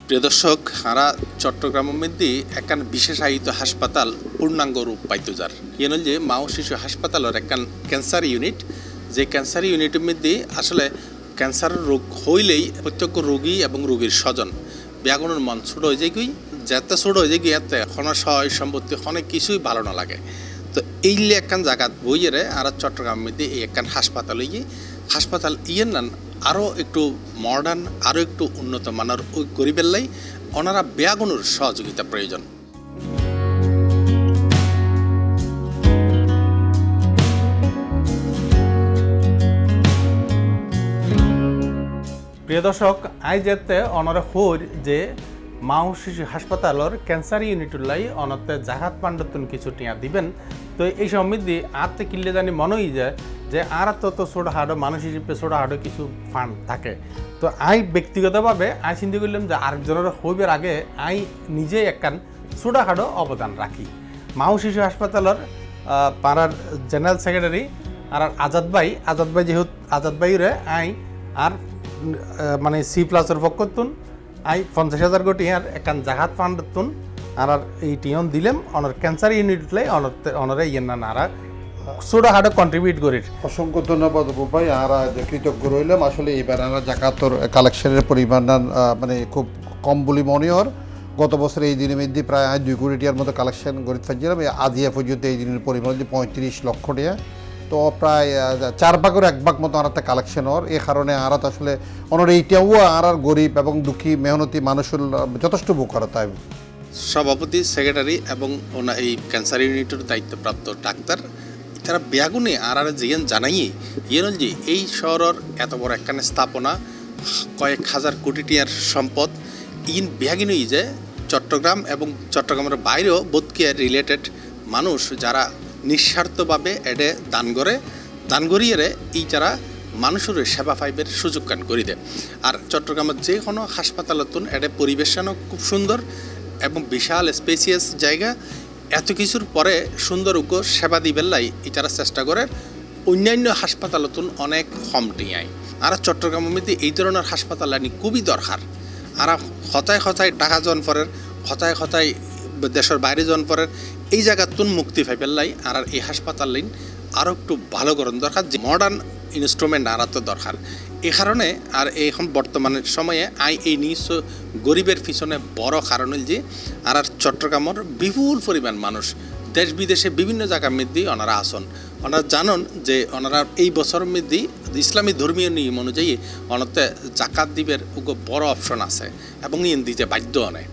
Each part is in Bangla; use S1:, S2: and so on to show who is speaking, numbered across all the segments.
S1: প্রিয় দর্শক, আমরা চট্টগ্রামের মধ্যে একখান বিশেষায়িত হাসপাতাল পূর্ণাঙ্গ রূপ পাইতো যার ইয়ে যে মা ও শিশু হাসপাতালের একখান ক্যান্সার ইউনিট, যে ক্যান্সার ইউনিটের মধ্যে আসলে ক্যান্সার রোগ হইলেই প্রত্যেক রোগী এবং রোগীর স্বজন ব্যাগুনের মন ছোট হয়ে যায়, কি যেতে ছোট হয়ে যায়, এতে সহায় সম্পত্তি অনেক কিছুই ভালো না লাগে। তো এই একখান জায়গা বইয়েরে আর চট্টগ্রামের মধ্যে এই একখান হাসপাতাল হাসপাতাল ইয়ের নান আরও একটু মডার্ন, আরও একটু উন্নত মানের ওই গরিবের লাই ওনারা ব্যাগুনের সহযোগিতা প্রয়োজন।
S2: প্রিয় দর্শক, আই যেতে অনরে হর যে মা ও শিশু হাসপাতালের ক্যান্সার ইউনিটের লাই অনতে জাহাত পাণ্ডতুন কিছু টিয়া দিবেন। তো এই সমৃদ্ধি আরতে কিনলে জানি মনেই যায় যে আর তো ছোটো হাডো মানুষ হিসেবে ছোটো হাডো কিছু ফান্ড থাকে। তো আই ব্যক্তিগতভাবে আই চিন্তা করলাম যে আরেকজনের হইবার আগে আই নিজে একখান ছোটো হাডো অবদান রাখি। মা ও শিশু হাসপাতালের পাড়ার জেনারেল সেক্রেটারি আর আজাদ ভাই যেহেতু আজাদ ভাইরে আই আর মানে C+এর পক্ষতুন আই 50,000 কোটি আর একখান জাহাত ফান্ডতুন আর এই টিয়ন দিলাম অনার ক্যান্সার ইউনিটলাই অনরে ইয়েন না আর ছোটো হাটে কন্ট্রিবিউট করি।
S3: অসংখ্য ধন্যবাদ ভাই, আর কৃতজ্ঞ রইলাম। আসলে এবার আমরা জাকাতর কালেকশনের পরিমাণ মানে খুব কম বলে মনে হয়। গত বছর এই দিনের মধ্যে প্রায় 2 কোটি টাকার মতো কালেকশন করে থাকছিলাম। আজিয়া পর্যন্ত এই দিনের পরিমাণ 35 লক্ষ টাকা, তো প্রায় 4 ভাগের 1 ভাগ মতো আর কালেকশন হওয়ার। এই কারণে আর আসলে ওনার এইটাও আর গরিব এবং দুঃখী মেহনতি মানুষের যথেষ্ট বুকারত।
S1: সভাপতি, সেক্রেটারি এবং এই ক্যান্সার ইউনিটের দায়িত্বপ্রাপ্ত ডাক্তার তারা ব্যাগুনে আর জিয়ান জানাই ইয়ে যে এই শহরের এত বড় একখানে স্থাপনা, কয়েক হাজার কোটি টাকার সম্পদ ইন ব্যাগিনই যে চট্টগ্রাম এবং চট্টগ্রামের বাইরেও বোধকেয়ার রিলেটেড মানুষ যারা নিঃস্বার্থভাবে এডে দান করিয়ে এই যারা মানুষের সেবা পাইবের সুযোগ কান করি দেয়। আর চট্টগ্রামের যে কোনো হাসপাতালতুন এডে পরিবেশনও খুব সুন্দর এবং বিশাল স্পেসিয়াস জায়গা। এত কিছুর পরে সুন্দর সেবা দিবেন লাই এটারা চেষ্টা করে অন্যান্য হাসপাতালতুন অনেক কম টিয়ায়। আর চট্টগ্রামের মধ্যে এই ধরনের হাসপাতাল আনি খুবই দরকার। আর হতায় টাকা জন পরের হতায় দেশের বাইরে জন পরের এই জায়গাতুন মুক্তি পাইবেন লাই আর এই হাসপাতাল লাইন আরও একটু ভালো করেন দরকার, যে মডার্ন ইনস্ট্রুমেন্ট আর তো দরকার। এই কারণে আর এখন বর্তমানের সময়ে এই নিজ গরিবের পিছনে বড় কারণ যে আর চট্টগ্রামের বিপুল পরিমাণ মানুষ দেশ বিদেশে বিভিন্ন জায়গার মধ্যেই ওনারা আসন। ওনারা জানেন যে ওনারা এই বছরের মধ্যেই ইসলামী ধর্মীয় নিয়ম অনুযায়ী ওনাতে জাকাত দিবের বড় অপশন আছে এবং ইন দিতে বাধ্য অনেক।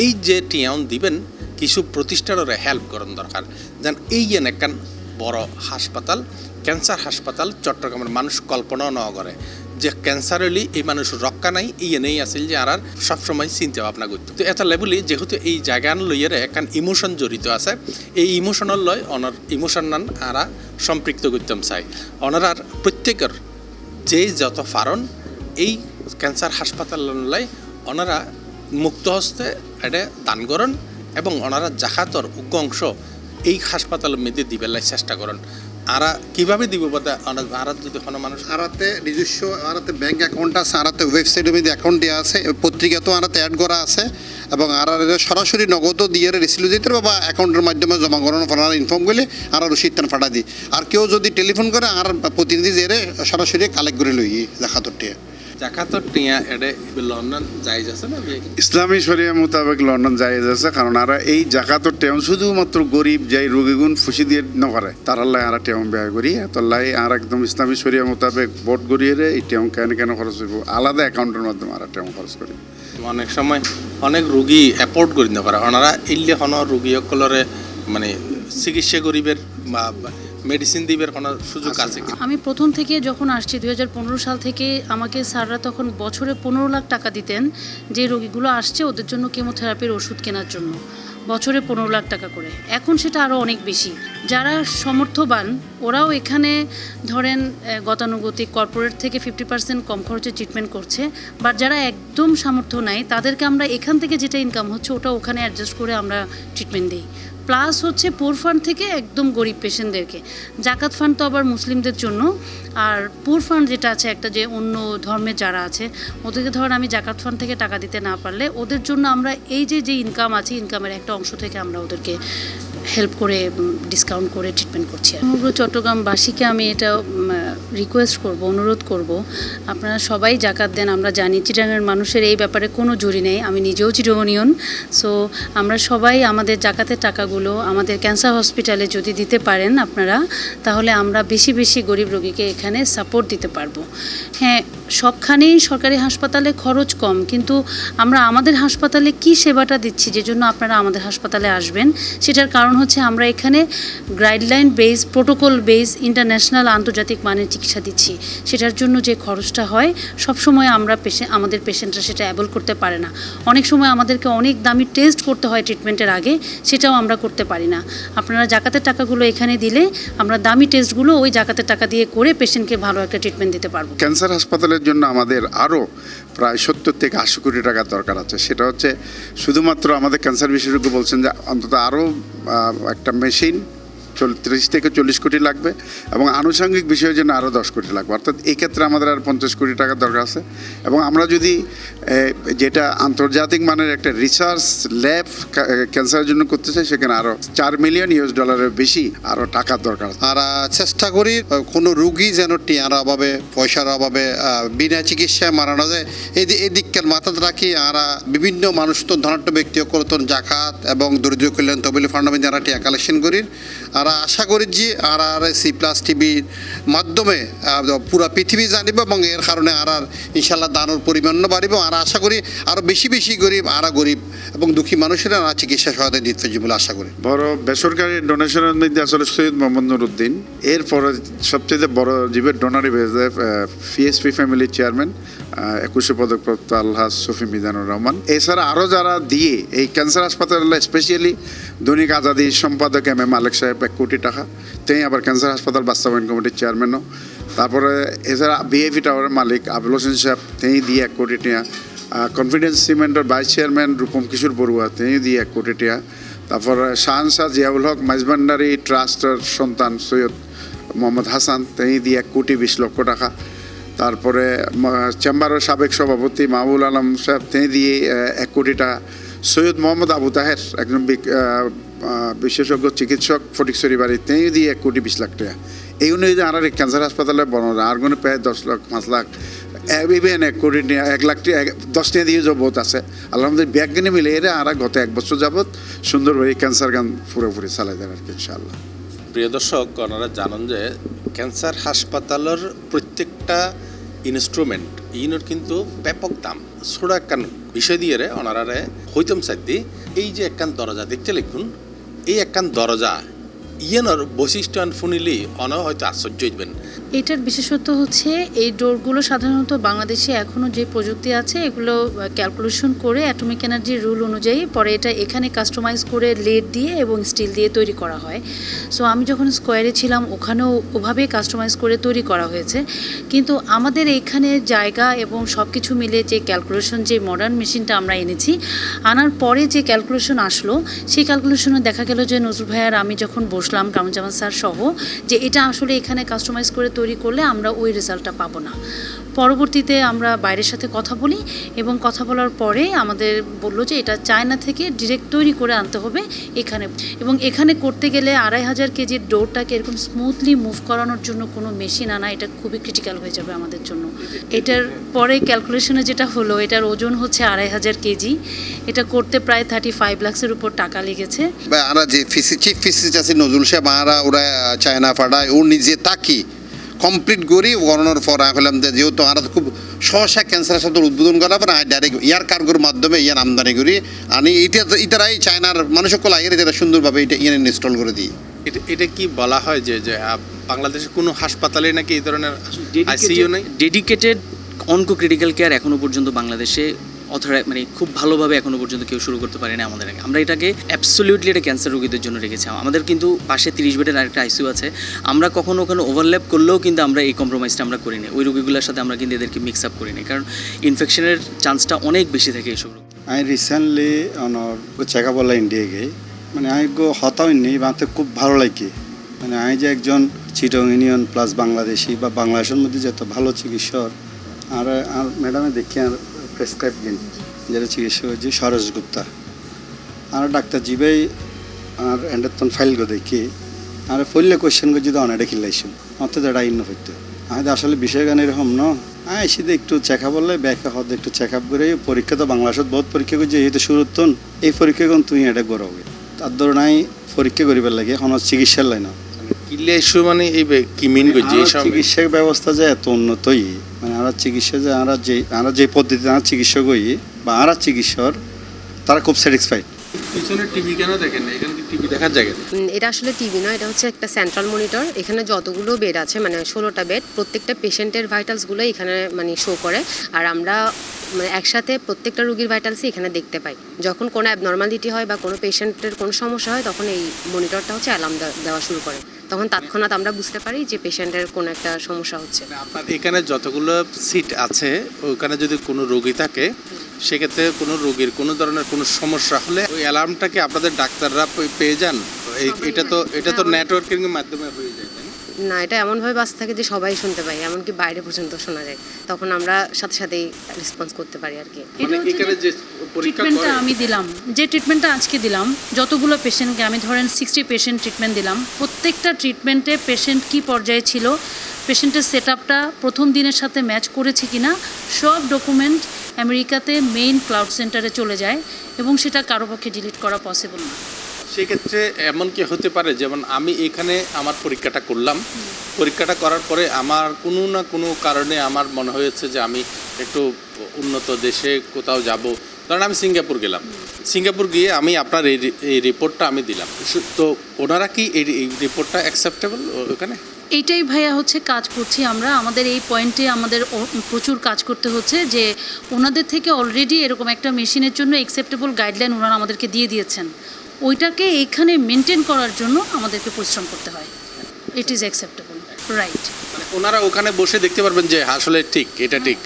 S1: এই যে টিয়াউন দিবেন কিছু প্রতিষ্ঠানের হেল্প করেন দরকার, যেন এই একখান বড় হাসপাতাল, ক্যান্সার হাসপাতাল চট্টগ্রামের মানুষ কল্পনাও না করে যে ক্যান্সার হলে এই মানুষ রক্ষা নাই, এই এনেই আসিল যে আর সবসময় চিন্তা ভাবনা করত। তো এটা লেবুলি যেহেতু এই জায়গা লইয়ের একখান ইমোশন জড়িত আছে, এই ইমোশনাল লয় অনার ইমোশন নান আরা সম্পৃক্ত করতাম চাই। ওনার প্রত্যেকের যে যত ফারণ এই ক্যান্সার হাসপাতাল লাই ওনারা মুক্ত হস্তে এটা দান করেন এবং ওনারা জাকাতর অংশ এই হাসপাতালের মধ্যে দিবেলাই চেষ্টা করেন। আর কীভাবে দিব বলতে আর যদি কোনো মানুষ
S3: আরাতে নিজস্ব আরাতে ব্যাঙ্ক অ্যাকাউন্ট আছে, আরাতে ওয়েবসাইটের মধ্যে অ্যাকাউন্ট দেওয়া আছে, পত্রিকাতেও আরাতে অ্যাড করা আছে এবং আর সরাসরি নগদও দিয়ে রিসিভ দিতে বা অ্যাকাউন্টের মাধ্যমে জমা করানো ফলার ইনফর্ম করলে আর রসিদ তান ফাটা দিই। আর কেউ যদি টেলিফোন করে আর প্রতিনিধি যেরে সরাসরি কালেক্ট করে লই জাকাতর টিয়া।
S1: জাকাতর টিয়া এডে লন্ডন জায়েজ আছে না?
S4: ইসলামী শরিয়া মোতাবেক লন্ডন জায়েজ আছে, কারণ আর এই জাকাতর টেম শুধুমাত্র গরিব যাই রোগীগুণ ফুসি দিয়ে নপারে তার আল্লাহ আর টেম ব্যয় করি তাল্লাই আর একদম ইসলামী শরিয়া মোতাবেক বোর্ড করিয়ে এই টেম কেন খরচ করব আলাদা অ্যাকাউন্টের মাধ্যমে আর টেম খরচ করি।
S1: অনেক সময় অনেক রুগী অ্যাফোর্ড করে নিতে পারে, ওনারা ইল্লে কোনো রুগী সকলরে মানে চিকিৎসা করিবের বা মেডিসিন দিবের কোনো সুযোগ আছে?
S5: আমি প্রথম থেকে যখন আসছি 2015 সাল থেকে আমাকে স্যাররা তখন বছরে 15 লাখ টাকা দিতেন যে রোগীগুলো আসছে ওদের জন্য কেমোথেরাপির ওষুধ কেনার জন্য, বছরে 15 লাখ টাকা করে। এখন সেটা আরও অনেক বেশি। যারা সমর্থবান ওরাও এখানে ধরেন গতানুগতিক কর্পোরেট থেকে 50% কম খরচে ট্রিটমেন্ট করছে, বাট যারা একদম সামর্থ্য নাই তাদেরকে আমরা এখান থেকে যেটা ইনকাম হচ্ছে ওটা ওখানে অ্যাডজাস্ট করে আমরা ট্রিটমেন্ট দিই। প্লাস হচ্ছে পুর ফান্ড থেকে একদম গরিব পেশেন্টদেরকে। জাকাত ফান্ড তো আবার মুসলিমদের জন্য, আর পুর ফান্ড যেটা আছে একটা, যে অন্য ধর্মের যারা আছে ওদেরকে ধরেন আমি জাকাত ফান্ড থেকে টাকা দিতে না পারলে ওদের জন্য আমরা এই যে ইনকাম আছে, ইনকামের একটা অংশ থেকে আমরা ওদেরকে হেল্প করে ডিসকাউন্ট করে ট্রিটমেন্ট করছি। সমগ্র চট্টগ্রামবাসীকে আমি এটা রিকোয়েস্ট করব, অনুরোধ করব, আপনারা সবাই জাকাত দেন। আমরা জানি চিটাগাংয়ের মানুষের এই ব্যাপারে কোনো জুরি নেই, আমি নিজেও চিটাগনিয়ন। সো আমরা সবাই আমাদের জাকাতের টাকাগুলো আমাদের ক্যান্সার হসপিটালে যদি দিতে পারেন আপনারা, তাহলে আমরা বেশি বেশি গরিব রোগীকে এখানে সাপোর্ট দিতে পারবো। হ্যাঁ, সবখানেই সরকারি হাসপাতালে খরচ কম, কিন্তু আমরা আমাদের হাসপাতালে কি সেবাটা দিচ্ছি যে জন্য আপনারা আমাদের হাসপাতালে আসবেন, সেটার কারণ হচ্ছে আমরা এখানে guideline base, protocol base, international আন্তর্জাতিক মানের চিকিৎসা দিচ্ছি। সেটার জন্য যে খরচটা হয় সবসময় আমরা আমাদের পেশেন্টরা সেটা অ্যাভয়েড করতে পারে না। অনেক সময় আমাদেরকে অনেক দামি টেস্ট করতে হয় ট্রিটমেন্টের আগে, সেটাও আমরা করতে পারি না। আপনারা জাকাতের টাকাগুলো এখানে দিলে আমরা দামি টেস্টগুলো ওই জাকাতের টাকা দিয়ে করে পেশেন্টকে ভালো একটা ট্রিটমেন্ট দিতে পারবো।
S4: ক্যান্সার হাসপাতালের জন্য আমাদের আরও প্রায় 70 থেকে 80 কোটি টাকার দরকার আছে। সেটা হচ্ছে শুধুমাত্র আমাদের ক্যান্সার বিশেষজ্ঞ বলছেন যে অন্তত আরও একটা মেশিন 30 থেকে 40 কোটি লাগবে, এবং আনুষঙ্গিক বিষয়ের জন্য আরও 10 কোটি লাগবে। অর্থাৎ এই ক্ষেত্রে আমাদের আর 50 কোটি টাকার দরকার আছে। এবং আমরা যদি যেটা আন্তর্জাতিক মানের একটা রিসার্চ ল্যাব ক্যান্সারের জন্য করতে চাই, সেখানে আরও $4 মিলিয়ন বেশি আরও টাকার দরকার আছে।
S3: আর চেষ্টা করি কোনো রুগী যেন টিয়ার অভাবে, পয়সার অভাবে বিনা চিকিৎসায় মারা না যায়, এই দিককার মাথাতে রাখি। আর বিভিন্ন মানুষ তো ধনাঢ্য ব্যক্তি করতন জাকাত এবং দরিদ্র কল্যাণ তহবিল ফান্ডে যারা টিয়া কালেকশন করি। আর আশা করি যে আর C+ টিভির মাধ্যমে পুরা পৃথিবী জানিব, এবং এর কারণে আর ইনশাল্লাহ দানোর পরিমাণও বাড়িব। আর আশা করি আরও বেশি বেশি গরিব এবং দুঃখী মানুষেরা চিকিৎসা সহায়তা দিতে বলে আশা করি।
S4: বড় বেসরকারি ডোনেশনের মধ্যে আসলে সৈয়দ মোহাম্মদ নুরুদ্দিন, এরপরে সবচেয়ে বড় জীবের ডোনারি হয়েছে PSP ফ্যামিলির চেয়ারম্যান 21 পদকপ্রাপ্ত আলহাজ শফি মিজানুর রহমান। এছাড়া আরও যারা দিয়ে এই ক্যান্সার হাসপাতালে স্পেশালি দৈনিক আজাদি সম্পাদক MM মালিক সাহেব 1 কোটি টাকা, তিনি আবার ক্যান্সার হাসপাতাল বাস্তবায়ন কমিটির চেয়ারম্যানও। তারপরে এছাড়া VIP টাওয়ারের মালিক আবুল হোসেন সাহেব, তিনি দিয়ে 1 কোটি টাকা। কনফিডেন্স সিমেন্টের ভাইস চেয়ারম্যান রূপম কিশোর বড়ুয়া, তিনি দিয়ে 1 কোটি টাকা। তারপরে শাহনশাহ জিয়াউল হক মাইজভান্ডারি ট্রাস্টের সন্তান সৈয়দ মোহাম্মদ হাসান, তিনি দিয়ে 1 কোটি 20 লক্ষ টাকা। তারপরে চেম্বারের সাবেক সভাপতি মাহবুল আলম সাহেব, তিনি দিয়ে 1 কোটি টাকা। সৈয়দ মোহাম্মদ আবু তাহের, একজন বিশেষজ্ঞ চিকিৎসক ফটিকছড়ি বাড়ি, তিনি দিয়ে 1 কোটি 20 লাখ টাকা। এই অনুযায়ী আর ক্যান্সার হাসপাতালে বর্ণনা আর কোনো প্রায় 10 লাখ 5 লাখ ইভেন 1 কোটি 1 লাখ 10 টাকা দিয়ে যাবত আছে। আলহামদুলিল্লাহ ব্যাগগানে মিলে এরা আর গত 1 বছর যাবৎ সুন্দরভাবে ক্যান্সার গান পুরোপুরি চালাই দেন আর কি ইনশাআল্লাহ।
S1: প্রিয় দর্শক, ওনারা জানেন যে ক্যান্সার হাসপাতালের প্রত্যেকটা ইনস্ট্রুমেন্ট ইনোর কিন্তু ব্যাপক দাম। ছোট একখান বিষয় দিয়ে ওনারা হইতম চাইদি এই যে একখান দরজা দেখতে লিখুন, এই একখান দরজা ইয়েনর বৈশিষ্ট্য শুনিলি অন হয়তো আশ্চর্য হইবেন।
S5: এটার বিশেষত্ব হচ্ছে এই ডোরগুলো সাধারণত বাংলাদেশে এখনও যে প্রযুক্তি আছে এগুলো ক্যালকুলেশন করে অ্যাটমিক এনার্জির রুল অনুযায়ী পরে এটা এখানে কাস্টমাইজ করে লেড দিয়ে এবং স্টিল দিয়ে তৈরি করা হয়। সো আমি যখন স্কোয়ারে ছিলাম ওখানেও ওভাবেই কাস্টমাইজ করে তৈরি করা হয়েছে। কিন্তু আমাদের এইখানে জায়গা এবং সব কিছু মিলে যে ক্যালকুলেশন, যে মডার্ন মেশিনটা আমরা এনেছি, আনার পরে যে ক্যালকুলেশন আসলো, সেই ক্যালকুলেশনে দেখা গেল যে নজরুল ভাইয়ার আমি যখন বসলাম কামরুজ্জামান স্যার সহ, যে এটা আসলে এখানে কাস্টমাইজ করে তৈরি করলে আমরা ওই রেজাল্টটা পাবো না। পরবর্তীতে আমরা বাইরের সাথে কথা বলি এবং কথা বলার পরে আমাদের বললো যে এটা চায়না থেকে ডিরেক্ট তৈরি করে আনতে হবে এখানে, এবং এখানে করতে গেলে 2500 কেজির ডোরটাকে এরকম স্মুথলি মুভ করানোর জন্য কোনো মেশিন আনা এটা খুবই ক্রিটিক্যাল হয়ে যাবে আমাদের জন্য। এটার পরে ক্যালকুলেশনে যেটা হলো, এটার ওজন হচ্ছে 2500 কেজি। এটা করতে প্রায় 35 লাখের উপর টাকা লেগেছে।
S3: আমরা যে চিফ ফিজিস্ট আছে নজরুল সাহেব, ওরা চায়না ফাটায় ও নিজে তাকি কমপ্লিট করি গণনার পর হলাম যেহেতু আমরা খুব সহসা ক্যান্সার হাসপাতাল উদ্বোধন করার পর ডাইরেক্ট ইয়ার কার্গোর মাধ্যমে ইয়ার আমদানি করি আমি ইতারাই চায়নার মানুষকে লাগে এটা সুন্দরভাবে এটা ইয়ার ইনস্টল করে দিই।
S1: এটা কি বলা হয় যে বাংলাদেশের কোনো হাসপাতালে নাকি এই ধরনের আইসিইউ নেই?
S6: ডেডিকেটেড অনকো ক্রিটিক্যাল কেয়ার এখনো পর্যন্ত বাংলাদেশে মানে খুব ভালোভাবে এখনো পর্যন্ত কেউ শুরু করতে পারে না আমাদের আগে। আমরা এটাকে অ্যাবসলিউটলি এটা ক্যান্সার রোগীদের জন্য রেখেছি। আমাদের কিন্তু পাশে 30 বেডের আরেকটা আইসিইউ আছে। আমরা কখনো ওখানে ওভারল্যাপ করলেও কিন্তু আমরা এই কম্প্রোমাইজটা আমরা করি না। ওই রোগীগুলোর সাথে আমরা কিন্তু এদেরকে মিক্স আপ করি না, কারণ ইনফেকশনের চান্সটা অনেক বেশি থাকে এইসব রোগ।
S7: I recently on a checkup in India, মানে আমি হতাই নেই বাঁধতে খুব ভালো লাগে মানে আমি যে একজন চিটং ইউনিয়ন প্লাস বাংলাদেশি বা বাংলাদেশের মধ্যে যত ভালো চিকিৎসক আর আর ম্যাডামে দেখি আর প্রেসক্রাইব দিন যেটা চিকিৎসক হচ্ছে সরোজ গুপ্তা আর ডাক্তার জিবাই আর এন্ডারতন ফাইল গো দেখি আর ফলে কোয়েশ্চেন করে যদি অনেকটা খিলাইছুন অত যেটা ইন্ন হইতো আমি আসলে বিষয় গান এরকম ন আমি এসে একটু চেক আপ বললে ব্যাখ্যা হতে একটু চেক আপ করে পরীক্ষা তো বাংলাদেশত বহুত পরীক্ষা করছে যেহেতু শুরুতন এই পরীক্ষা কোন তুই এটা গড়াবে তার ধরুন আমি পরীক্ষা করিবার লাগে এখন চিকিৎসার লাইন
S1: কিল্লে ইস্যু মানে এই কি মিন করছে এই সব
S7: চিকিৎসা ব্যবস্থা যে এত উন্নতই মানে আমরা চিকিৎসা যে আমরা যে পদ্ধতিতে আমরা চিকিৎসক হই বা আমরা চিকিৎসক তারা খুব স্যাটিসফাইড।
S1: পিছনে টিভি কেন দেখেন না? এখানে কি টিভি দেখার জায়গা নেই?
S8: এটা আসলে টিভি নয়, এটা হচ্ছে একটা সেন্ট্রাল মনিটর। এখানে যতগুলো বেড আছে মানে 16টা বেড, প্রত্যেকটা পেশেন্টের ভাইটালসগুলো এখানে মানে শো করে। আর আমরা মানে একসাথে প্রত্যেকটা রোগীর ভাইটালসই এখানে দেখতে পাই। যখন কোনো অ্যাবনর্মালিটি হয় বা কোনো পেশেন্টের কোনো সমস্যা হয় তখন এই মনিটরটা হচ্ছে অ্যালার্ম দেওয়া শুরু করে। তখন তৎক্ষণাৎ আমরা বুঝতে পারি যে পেশেন্টের কোনো একটা সমস্যা হচ্ছে।
S1: আপনার এখানে যতগুলো সিট আছে ওখানে যদি কোনো রোগী থাকে সেক্ষেত্রে কোনো রোগীর কোনো ধরনের কোনো সমস্যা হলে ওই অ্যালার্মটাকে আপনাদের ডাক্তাররা পেয়ে যান? এটা তো নেটওয়ার্কিং এর মাধ্যমে হয়ে যায়, তাই না?
S8: না, এটা এমনভাবে বাস থাকে যে সবাই শুনতে পাই, এমনকি বাইরে পর্যন্ত শোনা যায়। তখন আমরা সাথে সাথেই রেসপন্স করতে পারি আর কি।
S1: মানে এখানে যে পরীক্ষা
S5: ট্রিটমেন্টটা
S1: করে
S5: আমি দিলাম, যে ট্রিটমেন্টটা আজকে দিলাম, যতগুলো পেশেন্টকে আমি ধরেন 60 পেশেন্ট ট্রিটমেন্ট দিলাম, প্রত্যেকটা ট্রিটমেন্টে পেশেন্ট কী পর্যায়ে ছিল, পেশেন্টের সেট আপটা প্রথম দিনের সাথে ম্যাচ করেছে কিনা সব ডকুমেন্ট আমেরিকাতে মেইন ক্লাউড সেন্টারে চলে যায় এবং সেটা কারো পক্ষে ডিলিট করা পসিবল না।
S1: সেক্ষেত্রে এমন কি হতে পারে যেমন আমি এখানে আমার পরীক্ষাটা করলাম, পরীক্ষাটা করার পরে আমার কোনো না কোনো কারণে আমার মনে হয়েছে যে আমি একটু উন্নত দেশে কোথাও যাব, ধরেন আমি সিঙ্গাপুর গেলাম, সিঙ্গাপুর গিয়ে আমি আপনার এই রিপোর্টটা আমি দিলাম, তো ওনারা কি এই রিপোর্টটা অ্যাকসেপ্টেবল ওখানে?
S5: এইটাই ভাইয়া হচ্ছে কাজ করছি আমরা, আমাদের এই পয়েন্টে আমাদের প্রচুর কাজ করতে হচ্ছে যে ওনাদের থেকে অলরেডি এরকম একটা মেশিনের জন্য অ্যাকসেপ্টেবল গাইডলাইন ওনারা আমাদেরকে দিয়ে দিয়েছেন, ওইটাকে এখানে মেনটেন করার জন্য আমাদেরকে পরিশ্রম করতে হয়। It is acceptable, right.
S1: মানে ওনারা ওখানে বসে দেখতে পারবেন যে আসলে ঠিক, এটা ঠিক,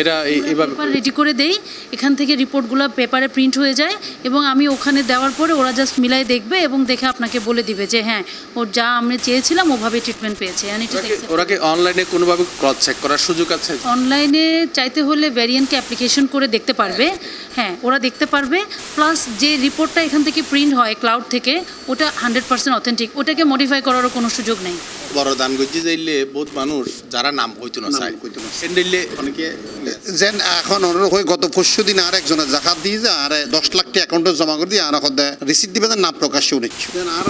S1: এটা এইভাবে
S5: রেডি করে দেই, এখান থেকে রিপোর্টগুলো পেপারে প্রিন্ট হয়ে যায় এবং আমি ওখানে দেওয়ার পরে ওরা জাস্ট মিলাই দেখবে এবং দেখে আপনাকে বলে দিবে যে হ্যাঁ ওর যা আমরা চেয়েছিলাম ওভাবে ট্রিটমেন্ট পেয়েছে।
S1: ওরা কি অনলাইনে কোনোভাবে ক্রস চেক করার সুযোগ আছে?
S5: অনলাইনে চাইতে হলে ভ্যারিয়েন্টকে অ্যাপ্লিকেশন করে দেখতে পারবে, হ্যাঁ ওরা দেখতে পারবে। প্লাস যে রিপোর্টটা এখান থেকে প্রিন্ট হয় ক্লাউড থেকে ওটা 100% অথেন্টিক, ওটাকে মডিফাই করারও কোনো সুযোগ নেই।
S1: বড় দান গজ্জি যাইলে বহুত মানুষ যারা নাম হইতো না চাই সেন্ডেলে অনেকে
S3: যেন এখন ওই গত পরশু দিন আর একজনের জাকাত দিয়ে যায় আর 10 লাখ টাকা অ্যাকাউন্টে জমা করে দিয়ে আর রিসিপ্ট দিবে নাম প্রকাশ্যে উঠেছে আর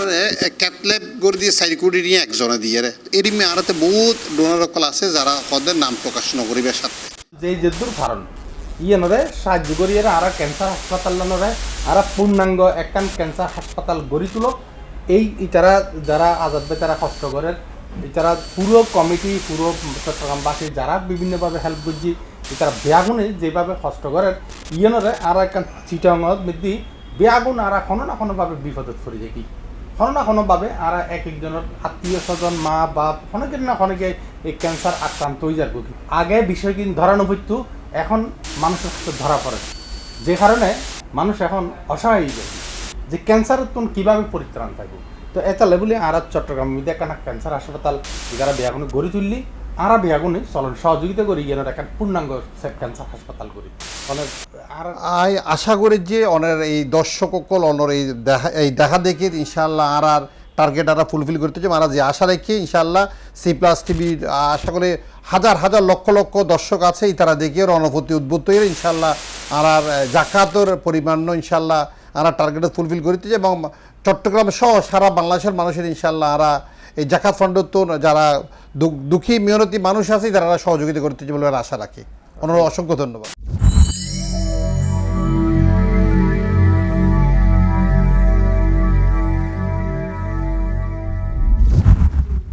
S3: ক্যাটল্যাব করে দিয়ে সাইকুরি নিয়ে একজনে দিয়ে এরিমে আরতে বহুত ডোনার কল আছে যারা ওদের নাম প্রকাশ নকরিবে সাথে
S2: যেই যেদুর কারণ ইয়েনরে সাহায্য করিয়ে আর ক্যান্সার হাসপাতাল নরে আর পূর্ণাঙ্গ একখান ক্যান্সার হাসপাতাল গড়ি তুলো। এই ইতারা যারা আজাদ বেতারা কষ্ট করেন, ইতারা পুরো কমিটি পুরো চট্টগ্রামবাসী যারা বিভিন্নভাবে হেল্প করছি, ইতারা বেয়াগুনে যেভাবে কষ্ট করেন ইয়েনরে আর একখান চিটাঙত মধ্যে বেয়াগুন আর কোনো না কোনোভাবে বিপদত পড়ে যায় কি কোনো না কোনোভাবে আর এক একজনের আত্মীয় স্বজন মা বাপ অনেকের না অনেকে এই ক্যান্সার আক্রান্ত হয়ে যাবে। আগে বিষয় কিন্তু ধরানো হইতো, এখন মানুষের কাছে ধরা পড়ে, যে কারণে মানুষ এখন অসহায় হয়ে যায় যে ক্যান্সার তুমি কীভাবে পরিত্রাণ থাকবো। তো এটা লেবুলে আর চট্টগ্রাম মিডিয়া কেন ক্যান্সার হাসপাতাল যারা বেয়াগুনে গড়ি তুললি আর বেয়াগুনে চলন সহযোগিতা করি যেন একটা পূর্ণাঙ্গ ক্যান্সার হাসপাতাল করি। অনেক আর
S3: আশা করি যে অনের এই দর্শক সকল অনর এই দেখা দেখে ইনশাআল্লাহ আর টার্গেট আর ফুলফিল করতে চাই। আমরা যে আশা রেখে ইনশাআল্লাহ C+ টিভির আশা করে হাজার হাজার লক্ষ লক্ষ দর্শক আছে তারা দেখে রণপতি উদ্বুদ্ধ হয়ে ইনশাআল্লাহ আর জাকাতর পরিমাণ ইনশাআল্লাহ আর টার্গেট ফুলফিল করতে চাই এবং চট্টগ্রাম সহ সারা বাংলাদেশের মানুষের ইনশাআল্লাহ আর এই জাকাত ফান্ডত যারা দুঃখী মেহনতি মানুষ আছে তারা সহযোগিতা করতে চাই বলে আশা রাখি। অসংখ্য ধন্যবাদ।